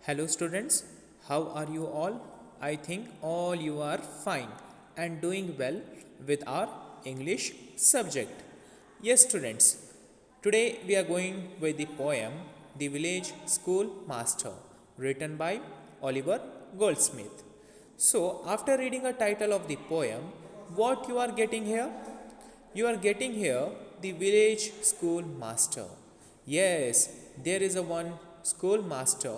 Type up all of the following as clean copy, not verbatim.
Hello students, how are you all? I think all you are fine and doing well with our English subject. Yes students, today we are going with the poem The Village School Master written by Oliver Goldsmith. So after reading a title of the poem, what you are getting here? You are getting here the village school master. Yes, there is a one school master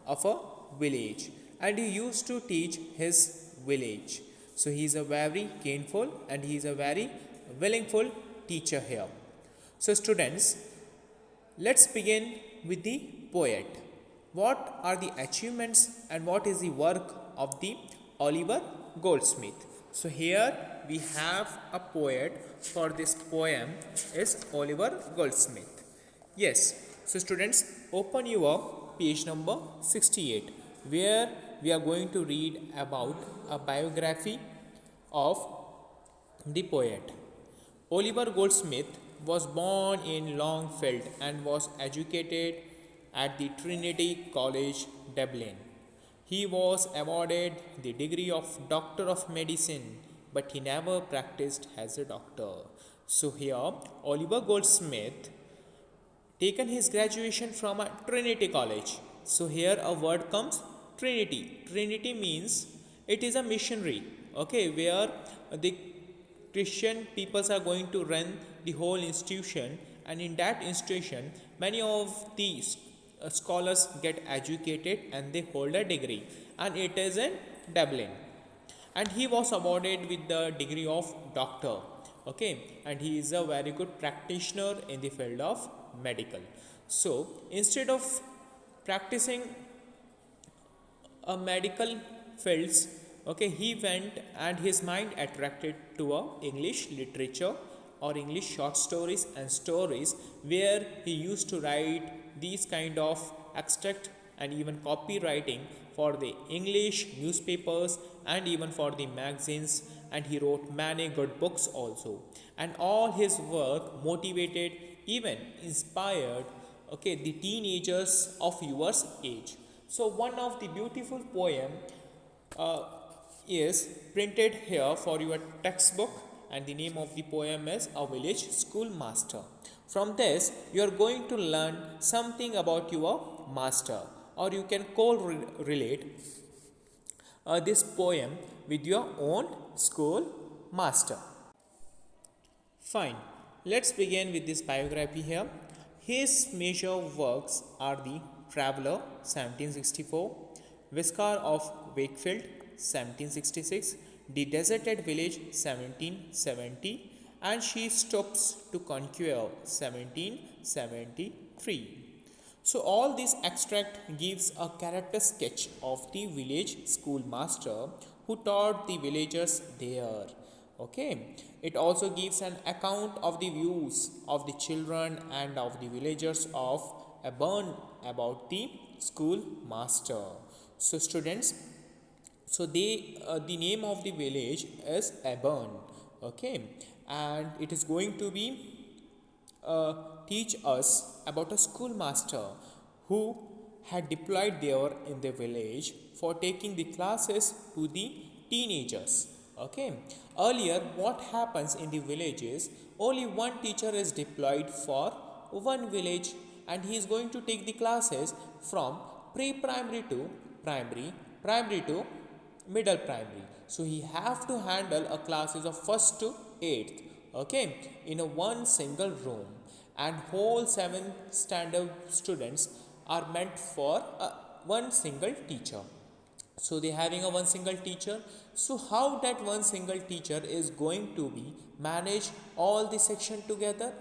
of a village and he used to teach his village. So he is a very keenful and he is a very willingful teacher here. So students, let's begin with the poet. What are the achievements and what is the work of the Oliver Goldsmith? So here we have a poet for this poem is Oliver Goldsmith. Yes, so students, open your page number 68 where we are going to read about a biography of the poet. Oliver Goldsmith was born in Longfield and was educated at the Trinity College, Dublin. He was awarded the degree of Doctor of Medicine, but he never practiced as a doctor. So here, Oliver Goldsmith taken his graduation from a Trinity College. So here a word comes Trinity. Trinity means it is a missionary, okay, where the Christian peoples are going to run the whole institution, and in that institution many of the scholars get educated and they hold a degree, and it is in Dublin. And he was awarded with the degree of doctor, okay, and he is a very good practitioner in the field of medical. So instead of practicing a medical fields, okay, he went and his mind attracted to a English literature or English short stories and stories, where he used to write these kind of extract and even copywriting for the English newspapers and even for the magazines, and he wrote many good books also, and all his work motivated, even inspired, okay, the teenagers of yours age. So one of the beautiful poem uh, is printed here for your textbook, and the name of the poem is A Village Schoolmaster. From this you are going to learn something about your master, or you can correlate this poem with your own school master. Fine, let's begin with this biography here. His major works are The Traveller 1764, Viscount of Wakefield 1766, The Deserted Village 1770, and She Stoops to Conquer 1773. So all this extract gives a character sketch of the village schoolmaster who taught the villagers there. Okay, it also gives an account of the views of the children and of the villagers of Abern about the schoolmaster. So students, so the name of the village is Abern, okay, and it is going to be teach us about a schoolmaster who had deployed there in the village for taking the classes to the teenagers. Okay, earlier what happens in the village is only one teacher is deployed for one village, and he is going to take the classes from pre-primary to primary, primary to middle primary. So he have to handle a classes of first to 8th, okay, in a one single room, and whole 7th standard students are meant for one single teacher. So they having a one single teacher. So how that one single teacher is going to be manage all the section together?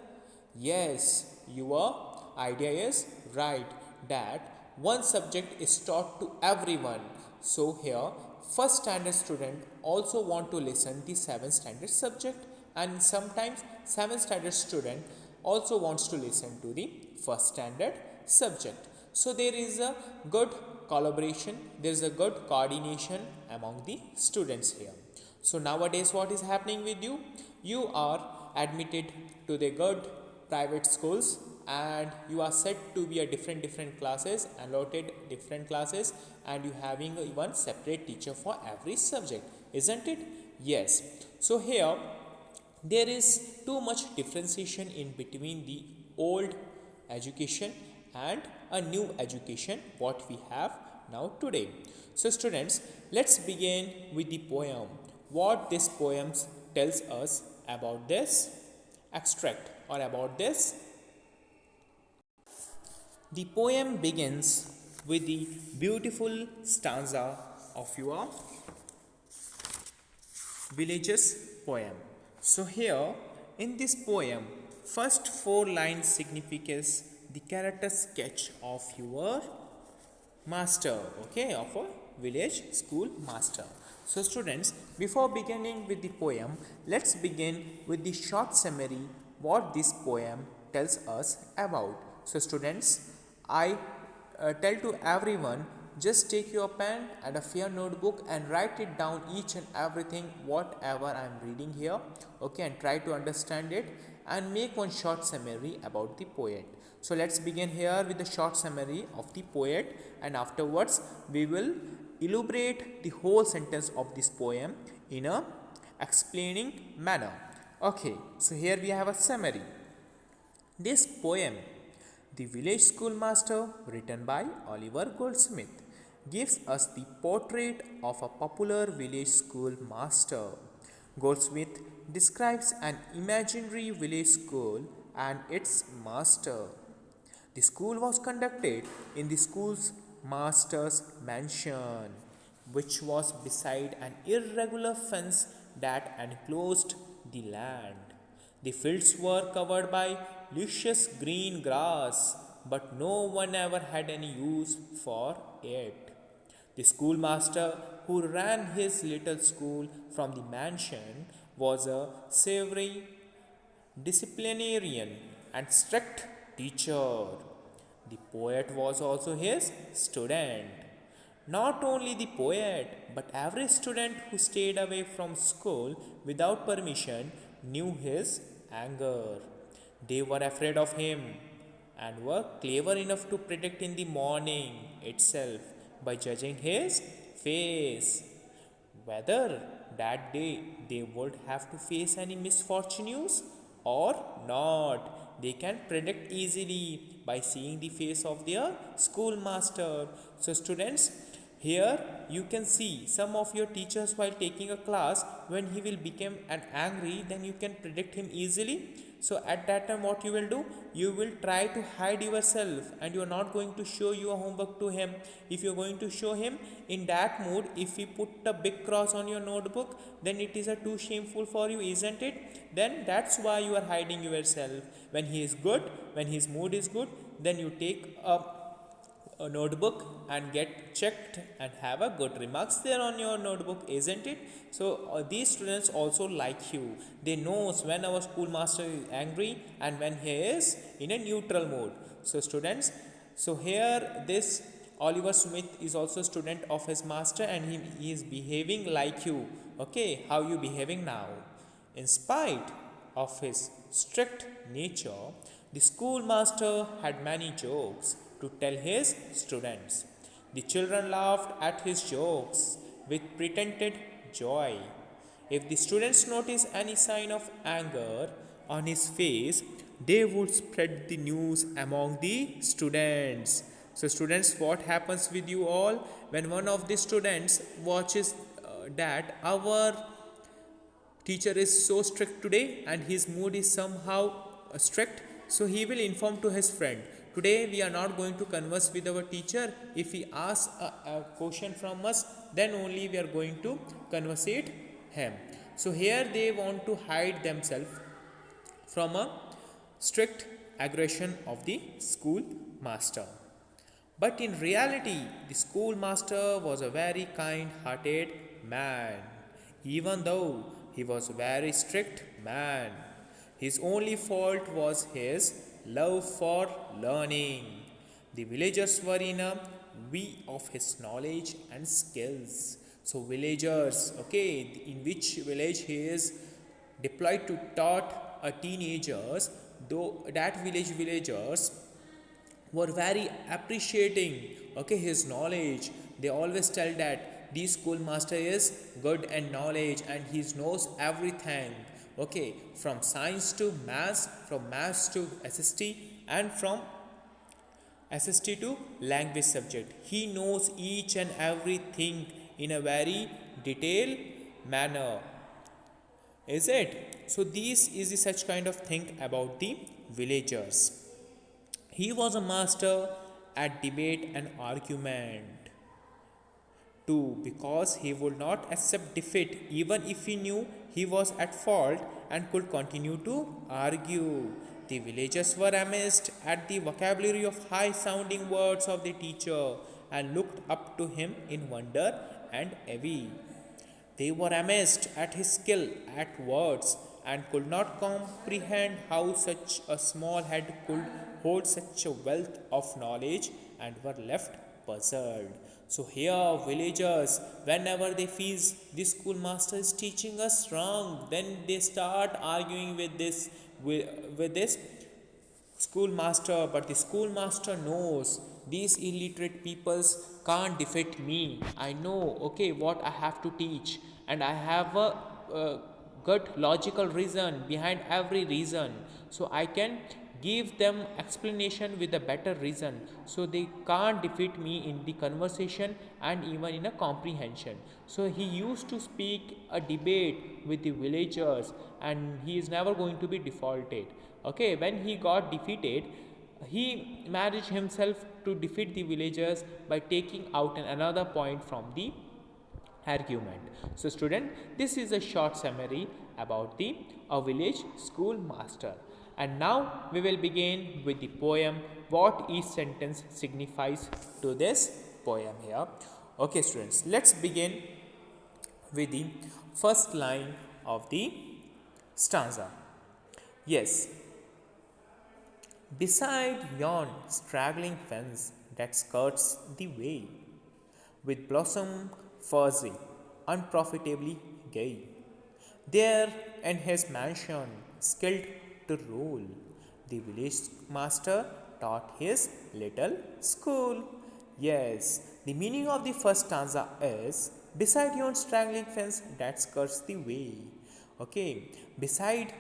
Yes, your idea is right, that one subject is taught to everyone. So here first standard student also want to listen the 7th standard subject, and sometimes 7th standard student also wants to listen to the first standard subject. So there is a good collaboration, there is a good coordination among the students here. So nowadays what is happening with you? You are admitted to the good private schools and you are set to be a different classes, allotted different classes, and you having one separate teacher for every subject, isn't it? Yes. So here there is too much differentiation in between the old education and a new education what we have now today. So students, let's begin with the poem. What this poem tells us about this extract or about this. The poem begins with the beautiful stanza of your villages poem. So here in this poem, first four lines signifies the character sketch of your master, okay, of a village school master. So students, before beginning with the poem, let's begin with the short summary what this poem tells us about. So students, I tell to everyone, just take your pen and a fair notebook and write it down each and everything whatever I am reading here, okay, and try to understand it and make one short summary about the poet. So let's begin here with the short summary of the poet, and afterwards we will elaborate the whole sentence of this poem in a explaining manner. Okay, so here we have a summary. This poem, The Village Schoolmaster, written by Oliver Goldsmith, gives us the portrait of a popular village schoolmaster. Goldsmith describes an imaginary village school and its master. The school was conducted in the school's master's mansion, which was beside an irregular fence that enclosed the land. The fields were covered by luscious green grass, but no one ever had any use for it. The schoolmaster who ran his little school from the mansion was a savory disciplinarian and strict teacher. The poet was also his student. Not only the poet, but every student who stayed away from school without permission knew his anger. They were afraid of him and were clever enough to predict in the morning itself by judging his face whether that day they would have to face any misfortunes or not. They can predict easily by seeing the face of their schoolmaster. So students, here you can see some of your teachers while taking a class, when he will become an angry, then you can predict him easily. So at that time what you will do, you will try to hide yourself and you are not going to show your homework to him. If you are going to show him in that mood, if you put a big cross on your notebook, then it is a too shameful for you, isn't it? Then that's why you are hiding yourself. When he is good, when his mood is good, then you take a notebook and get checked and have a good remarks there on your notebook, isn't it? So these students also like you. They knows when our schoolmaster is angry and when he is in a neutral mode. So students, so here this Oliver Smith is also student of his master and he is behaving like you. Okay, how you behaving now? In spite of his strict nature, the schoolmaster had many jokes to tell his students. The children laughed at his jokes with pretended joy. If the students noticed any sign of anger on his face, they would spread the news among the students. So students, what happens with you all when one of the students watches that our teacher is so strict today and his mood is somehow strict, so he will inform to his friend, today we are not going to converse with our teacher. If he asks a question from us, then only we are going to conversate him. So here they want to hide themselves from a strict aggression of the school master. But in reality, the schoolmaster was a very kind-hearted man. Even though he was a very strict man, his only fault was his love for learning. The villagers were in a awe of his knowledge and skills. So villagers, okay, in which village he is deployed to taught a teenagers though that villagers were very appreciating, okay, his knowledge. They always tell that the schoolmaster is good and knowledge and he knows everything, okay, from science to maths, from maths to SST, and from SST to language subject. He knows each and everything in a very detailed manner, is it? So this is the such kind of thing about the villagers. He was a master at debate and argument too, because he would not accept defeat even if he knew he was at fault and could continue to argue. The villagers were amazed at the vocabulary of high sounding words of the teacher and looked up to him in wonder and awe. They were amazed at his skill at words and could not comprehend how such a small head could hold such a wealth of knowledge and were left puzzled. So here villagers, whenever they feel this schoolmaster is teaching us wrong, then they start arguing with this schoolmaster. But the schoolmaster knows these illiterate peoples can't defeat me. I know, okay, what I have to teach, and I have a good logical reason behind every reason, so I can give them explanation with a better reason, so they can't defeat me in the conversation and even in a comprehension. So he used to speak a debate with the villagers and he is never going to be defaulted. Okay, when he got defeated, he managed himself to defeat the villagers by taking out another point from the argument. So student, this is a short summary about the a village schoolmaster. And now we will begin with the poem, what each sentence signifies to this poem here. Okay students, let's begin with the first line of the stanza. Yes, beside yon straggling fence that skirts the way, with blossom furzy, unprofitably gay, there in his mansion, skilled to rule, the village master taught his little school. Yes, the meaning of the first stanza is beside yon straggling fence that skirts the way. Okay, beside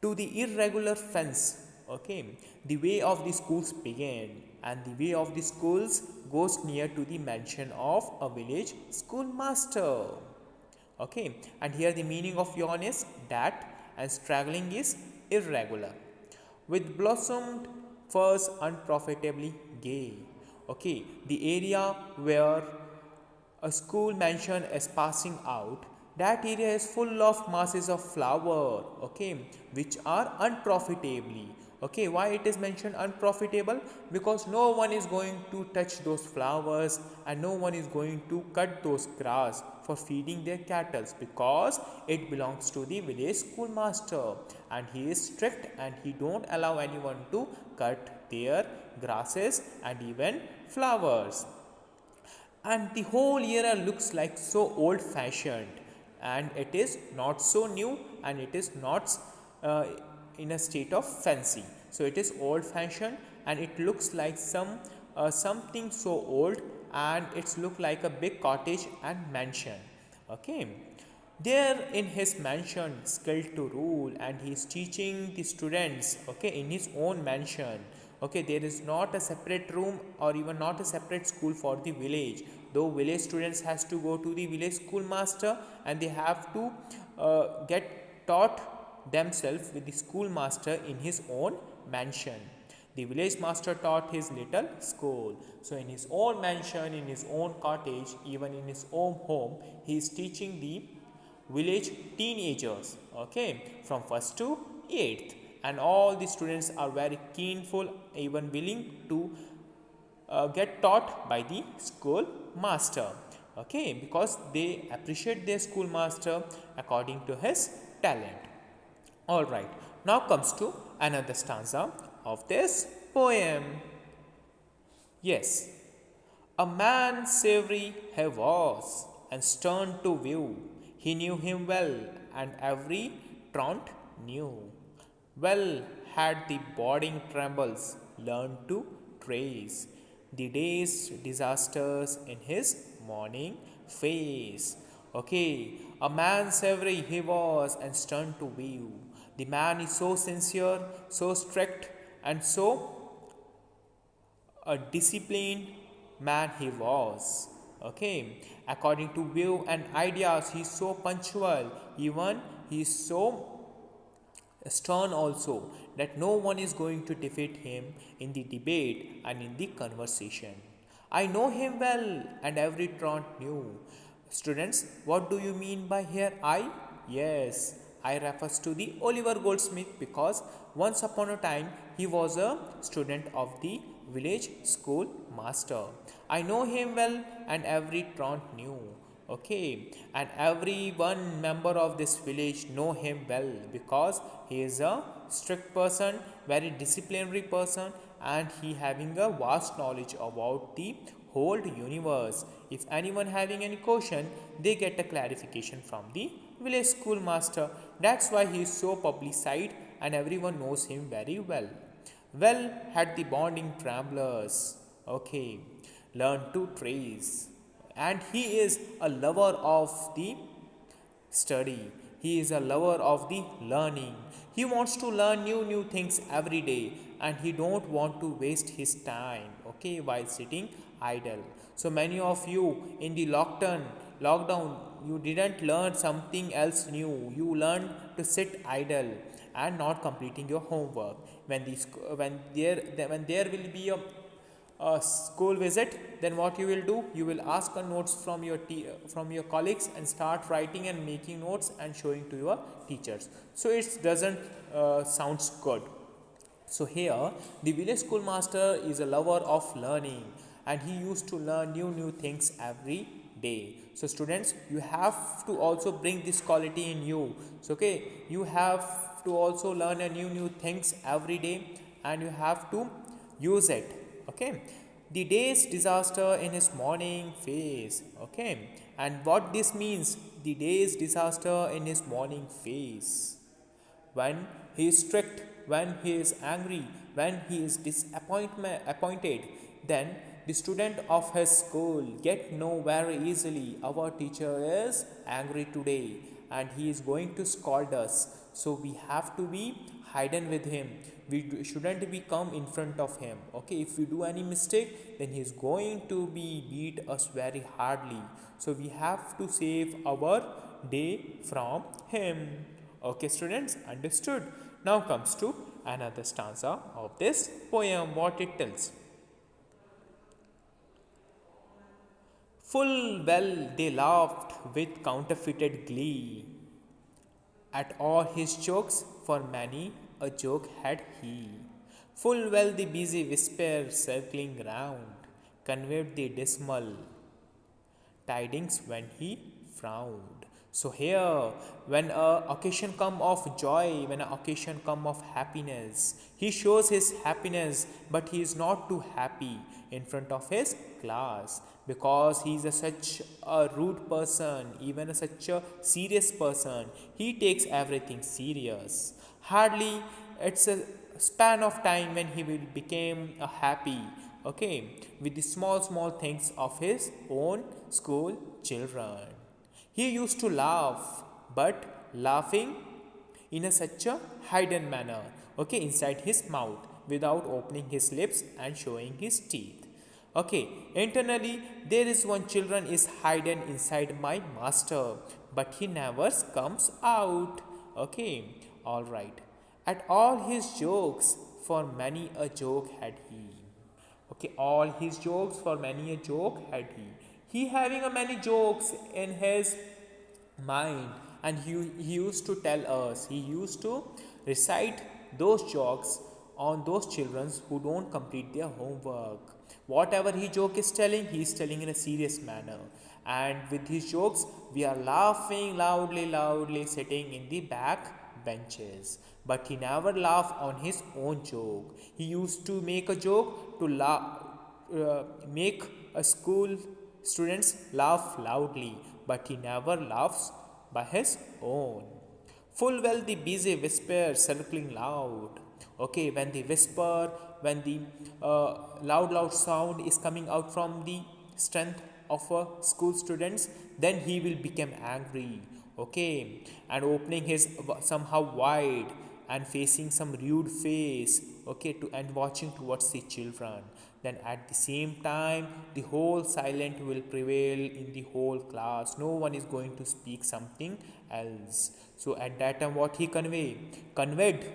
to the irregular fence, okay, the way of the schools began, and the way of the schools goes near to the mansion of a village schoolmaster. Okay, and here the meaning of yawn is that, and straggling is irregular, with blossomed firs unprofitably gay. Okay, the area where a school mansion is passing out, that area is full of masses of flower, okay, which are unprofitably. Okay, why it is mentioned unprofitable? Because no one is going to touch those flowers and no one is going to cut those grass for feeding their cattle, because it belongs to the village schoolmaster and he is strict and he don't allow anyone to cut their grasses and even flowers. And the whole area looks like so old fashioned, and it is not so new, and it is not in a state of fancy. So it is old fashioned and it looks like something so old, and it's look like a big cottage and mansion. Okay, there in his mansion, skilled to rule, and he is teaching the students, okay, in his own mansion. Okay, there is not a separate room or even not a separate school for the village, though village students has to go to the village schoolmaster and they have to get taught themselves with the schoolmaster in his own mansion. The village master taught his little school. So in his own mansion, in his own cottage, even in his own home, he is teaching the village teenagers, okay, from 1st to 8th, and all the students are very keenful, even willing to get taught by the school master, okay, because they appreciate their schoolmaster according to his talent. All right, now comes to another stanza of this poem. Yes, a man savory he was and stern to view. He knew him well, and every truant knew. Well had the boarding trembles learned to trace the day's disasters in his morning face. Okay, a man savory he was and stunned to view. The man is so sincere, so strict, and so a disciplined man he was. Okay, according to view and ideas, he is so punctual, even he is so stern also, that no one is going to defeat him in the debate and in the conversation. I know him well, and every trot knew. Students, what do you mean by here I? Yes, I refers to the Oliver Goldsmith, because once upon a time he was a student of the village school master. I know him well, and every trot knew. Okay, and every one member of this village know him well, because he is a strict person, very disciplinary person, and he having a vast knowledge about the whole universe. If anyone having any question, they get a clarification from the village school master. That's why he is so publicized and everyone knows him very well. Well had the bonding tremblers, okay, learn to trace, and he is a lover of the study. He is a lover of the learning. He wants to learn new things every day, and he don't want to waste his time, okay, while sitting idle. So many of you in the lockdown you didn't learn something else new. You learned to sit idle and not completing your homework. When there will be a school visit, then what you will do, you will ask a notes from from your colleagues and start writing and making notes and showing to your teachers. So it doesn't sounds good. So here the village school master is a lover of learning, and he used to learn new things every day. So students, you have to also bring this quality in you. So okay, you have to also learn a new things every day, and you have to use it. Okay, the day's disaster in his morning face. Okay, and what this means, the day's disaster in his morning face, when he is strict, when he is angry, when he is disappointed, then the student of his school get know very easily our teacher is angry today and he is going to scold us. So we have to be hidden with him. We shouldn't be come in front of him. Okay, if we do any mistake, then he is going to be beat us very hardly. So we have to save our day from him. Okay, students, understood? Now comes to another stanza of this poem, what it tells. Full well they laughed with counterfeited glee at all his jokes, for many a joke had he. Full well the busy whisper circling round conveyed the dismal tidings when he frowned. So here, when a occasion come of joy, when an occasion come of happiness, he shows his happiness, but he is not too happy in front of his class, because he is such a rude person, even such a serious person. He takes everything serious. Hardly it's a span of time when he will become a happy, okay, with the small things of his own school children. He used to laugh, but laughing in such a hidden manner, okay, inside his mouth, without opening his lips and showing his teeth. Okay, internally there is one children is hidden inside my master, but he never comes out. Okay, all right. At all his jokes, for many a joke had he. Okay, all his jokes, for many a joke had he. He having a many jokes in his mind, and he used to tell us, he used to recite those jokes on those children who don't complete their homework. Whatever he joke is telling, he is telling in a serious manner, and with his jokes we are laughing loudly sitting in the back benches. But he never laughed on his own joke. He used to make a joke to make a school students laugh loudly, but he never laughs by his own. Full well the busy whisper circling loud Okay, when the whisper, when the loud sound is coming out from the strength of a school students, then he will become angry. Okay, and opening his somehow wide and facing some rude face, okay, to and watching towards the children. Then at the same time the whole silent will prevail in the whole class, no one is going to speak something else. So at that time what he conveyed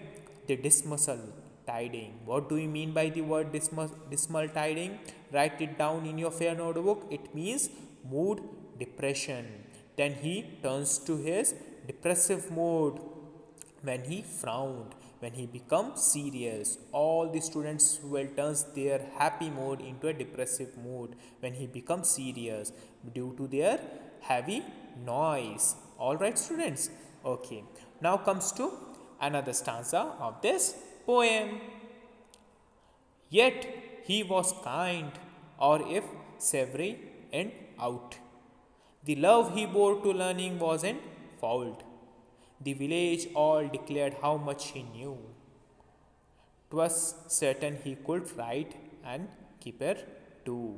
the dismissal tiding. What do you mean by the word dismal tiding? Write it down in your fair notebook. It means mood depression. Then he turns to his depressive mode when he frowned, when he becomes serious. All the students will turn their happy mode into a depressive mood when he becomes serious due to their heavy noise. All right, students. Okay, now comes to another stanza of this poem. Yet he was kind, or if savory and out. The love he bore to learning wasn't fault. The village all declared how much he knew. 'Twas certain he could write and keep it too.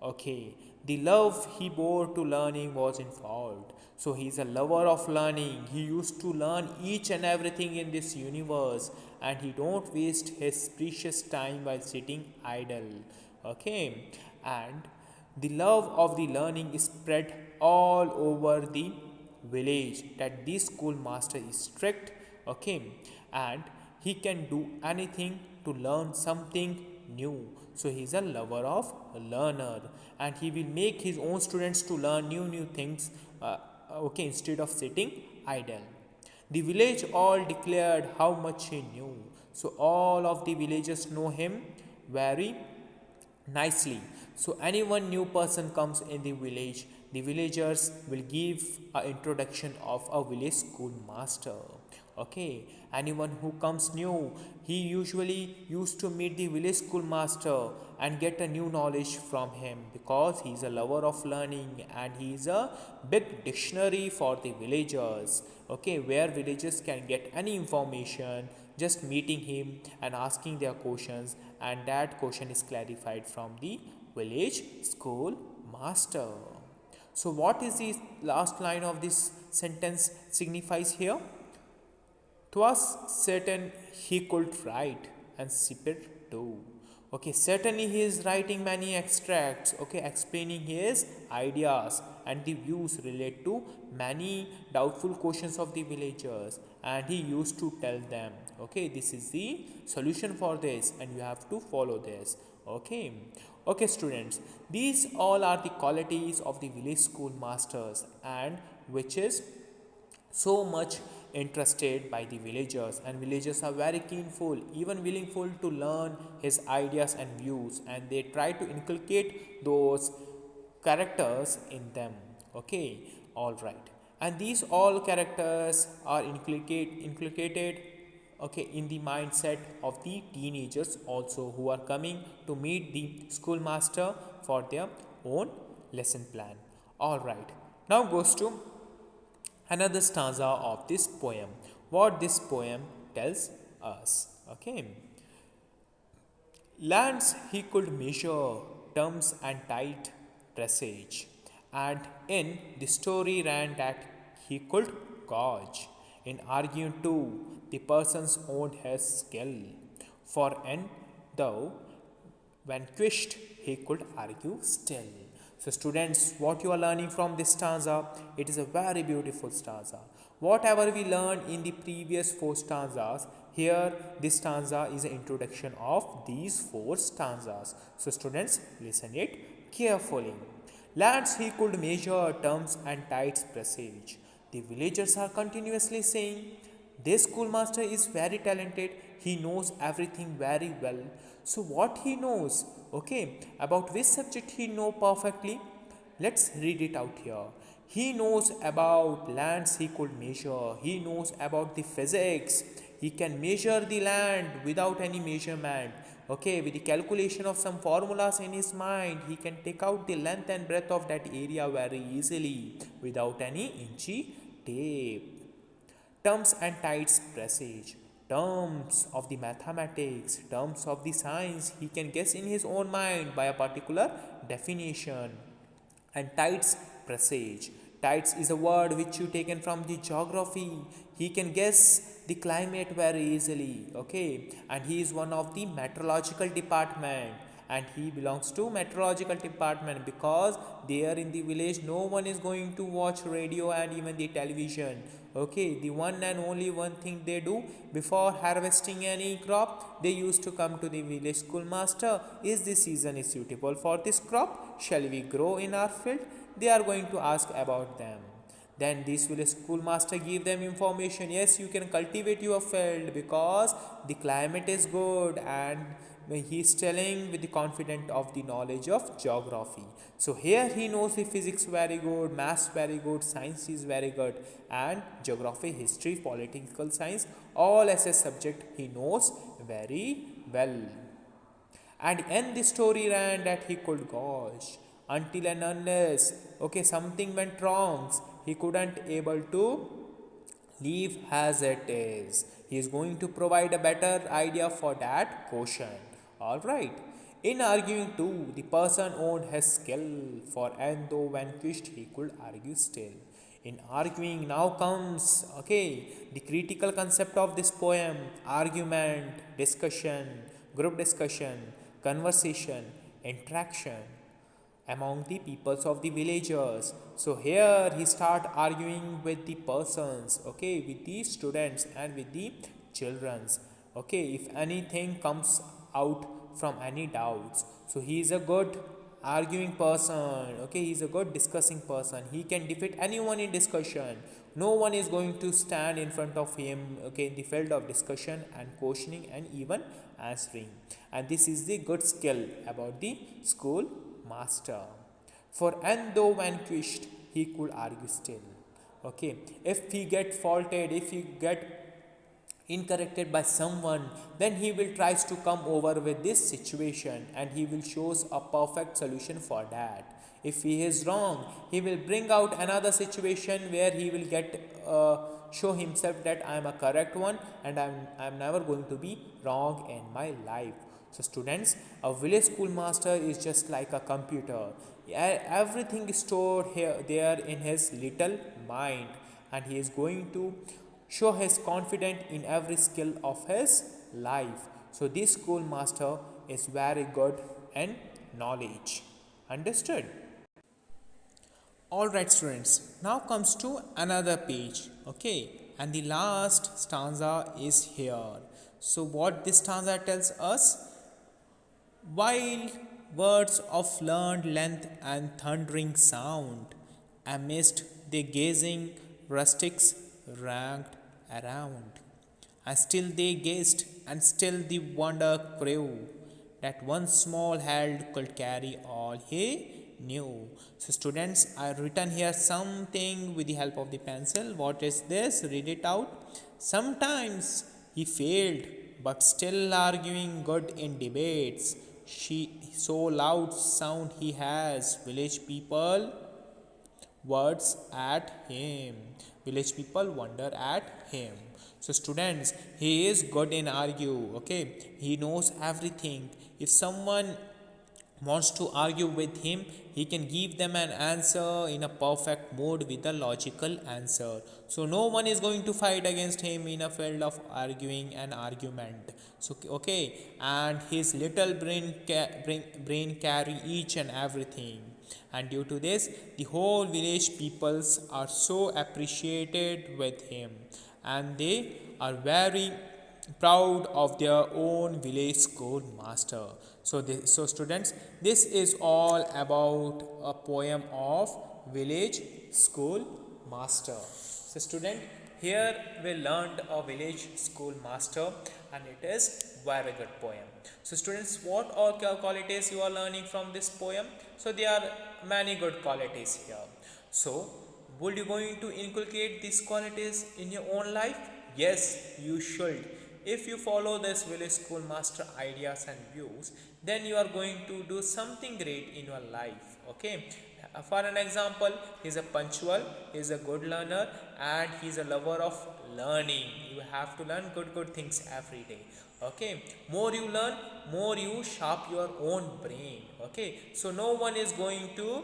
Okay, the love he bore to learning was in fault. So he is a lover of learning. He used to learn each and everything in this universe, and he don't waste his precious time while sitting idle. Okay, and the love of the learning is spread all over the village, that this schoolmaster is strict, okay, and he can do anything to learn something new. So he is a lover of a learner, and he will make his own students to learn new things, okay, instead of sitting idle. The village all declared how much he knew. So all of the villagers know him very nicely. So anyone new person comes in the village, the villagers will give a introduction of a village schoolmaster. Okay, anyone who comes new, he usually used to meet the village schoolmaster and get a new knowledge from him, because he is a lover of learning and he is a big dictionary for the villagers. Okay, where villagers can get any information just meeting him and asking their questions, and that question is clarified from the village school master. So what is the last line of this sentence signifies here? 'Twas certain he could write and sip it too. Okay, certainly he is writing many extracts, okay, explaining his ideas and the views relate to many doubtful questions of the villagers, and he used to tell them, okay, this is the solution for this and you have to follow this. Okay, okay, students, these all are the qualities of the village school masters, and which is so much interested by the villagers, and villagers are very keenful, even willingful to learn his ideas and views, and they try to inculcate those characters in them. Okay, all right, and these all characters are inculcated, okay, in the mindset of the teenagers also, who are coming to meet the schoolmaster for their own lesson plan. All right, now goes to another stanza of this poem. What this poem tells us. Okay. Lands he could measure, terms and tight dressage, and in the story ran that he could gauge. In arguing too, the persons owned his skill. For and though vanquished, he could argue still. So, students, what you are learning from this stanza, it is a very beautiful stanza. Whatever we learned in the previous four stanzas, here this stanza is an introduction of these four stanzas. So, students, listen it carefully. Lands he could measure, terms and tides presage. The villagers are continuously saying, this schoolmaster is very talented, he knows everything very well. So what he knows, okay, about which subject he know perfectly? Let's read it out here. He knows about lands he could measure. He knows about the physics. He can measure the land without any measurement. Okay, with the calculation of some formulas in his mind, he can take out the length and breadth of that area very easily without any inchy tape. Terms and tides presage. terms of the mathematics, terms of the science, he can guess in his own mind by a particular definition. And tides presage. Tides is a word which you taken from the geography. He can guess the climate very easily. Okay, and he is one of the meteorological department, and he belongs to meteorological department because there in the village no one is going to watch radio and even the television. Okay, the one and only one thing they do before harvesting any crop, they used to come to the village schoolmaster. Is this season is suitable for this crop? Shall we grow in our field? They are going to ask about them. Then this village schoolmaster give them information. Yes, you can cultivate your field because the climate is good, and he is telling with the confidence of the knowledge of geography. So here he knows the physics very good, maths very good, science is very good, and geography, history, political science, all SS subject he knows very well. And end the story ran that he could gosh until and unless okay something went wrong, he couldn't able to leave as it is. He is going to provide a better idea for that question. Alright. In arguing too, the person owned his skill, for and though vanquished, he could argue still. In arguing now comes okay the critical concept of this poem: argument, discussion, group discussion, conversation, interaction among the peoples of the villagers. So here he start arguing with the persons, okay, with the students and with the childrens. Okay, if anything comes out from any doubts, so he is a good arguing person. Okay, he is a good discussing person. He can defeat anyone in discussion. No one is going to stand in front of him, okay, in the field of discussion and questioning and even answering. And this is the good skill about the school master. For and though vanquished, he could argue still. Okay, if he get faulted, if he get incorrected by someone, then he will tries to come over with this situation and he will shows a perfect solution for that. If he is wrong, he will bring out another situation where he will get show himself that I am a correct one and I'm never going to be wrong in my life. So students, a village schoolmaster is just like a computer. Everything is stored here there in his little mind, and he is going to show his confidence in every skill of his life. So this schoolmaster is very good in knowledge. Understood? Alright students, now comes to another page. Okay, and the last stanza is here. So what this stanza tells us: while words of learned length and thundering sound, amidst the gazing rustics ranked around. And still they gazed, and still the wonder grew, that one small hand could carry all he knew. So students, I have written here something with the help of the pencil. What is this? Read it out. Sometimes he failed, but still arguing good in debates. So loud sound he has, village people words at him. Village people wonder at him. So students, he is good in argue. Okay, he knows everything. If someone wants to argue with him, he can give them an answer in a perfect mode with a logical answer. So no one is going to fight against him in a field of arguing and argument. So okay, and his little brain carry each and everything. And due to this, the whole village peoples are so appreciated with him, and they are very proud of their own village school master. So students, this is all about a poem of village school master. So student, here we learned a village school master, and it is very good poem. So students, what all qualities you are learning from this poem? So there are many good qualities here. So would you going to inculcate these qualities in your own life? Yes, you should. If you follow this village school master ideas and views, then you are going to do something great in your life. Okay, for an example, he's a punctual, he's a good learner, and he's a lover of learning. You have to learn good things every day. Okay, more you learn, more you sharp your own brain. Okay, so no one is going to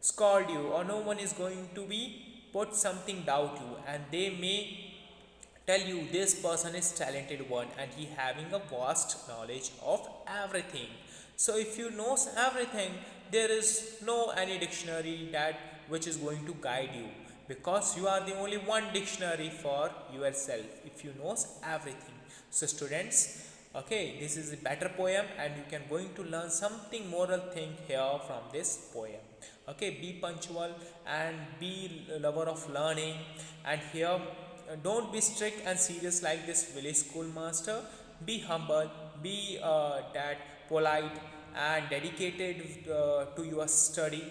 scold you, or no one is going to be put something doubt you, and they may tell you this person is talented one and he having a vast knowledge of everything. So if you knows everything, there is no any dictionary that which is going to guide you, because you are the only one dictionary for yourself if you knows everything. So students, okay, this is a better poem and you can going to learn something moral thing here from this poem. Okay, be punctual and be lover of learning. And here, don't be strict and serious like this village schoolmaster. Be humble, be that polite and dedicated to your study,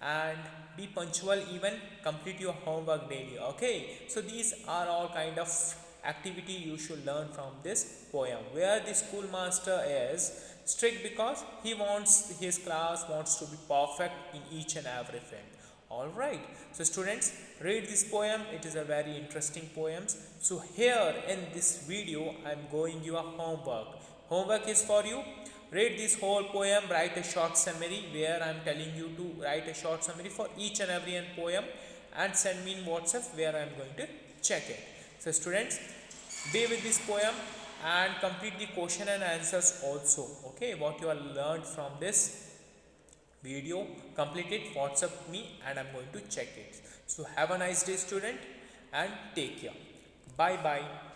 and be punctual, even complete your homework daily. Okay, so these are all kind of activity you should learn from this poem, where the schoolmaster is strict because he wants his class wants to be perfect in each and everything. All right, so students, read this poem, it is a very interesting poem. So here in this video I am going you a homework is for you. Read this whole poem, write a short summary, where I am telling you to write a short summary for each and every poem, and send me in WhatsApp where I am going to check it. So students, be with this poem and complete the question and answers also. Okay, what you have learned from this video, complete it, WhatsApp me, and I'm going to check it. So have a nice day student, and take care. Bye bye.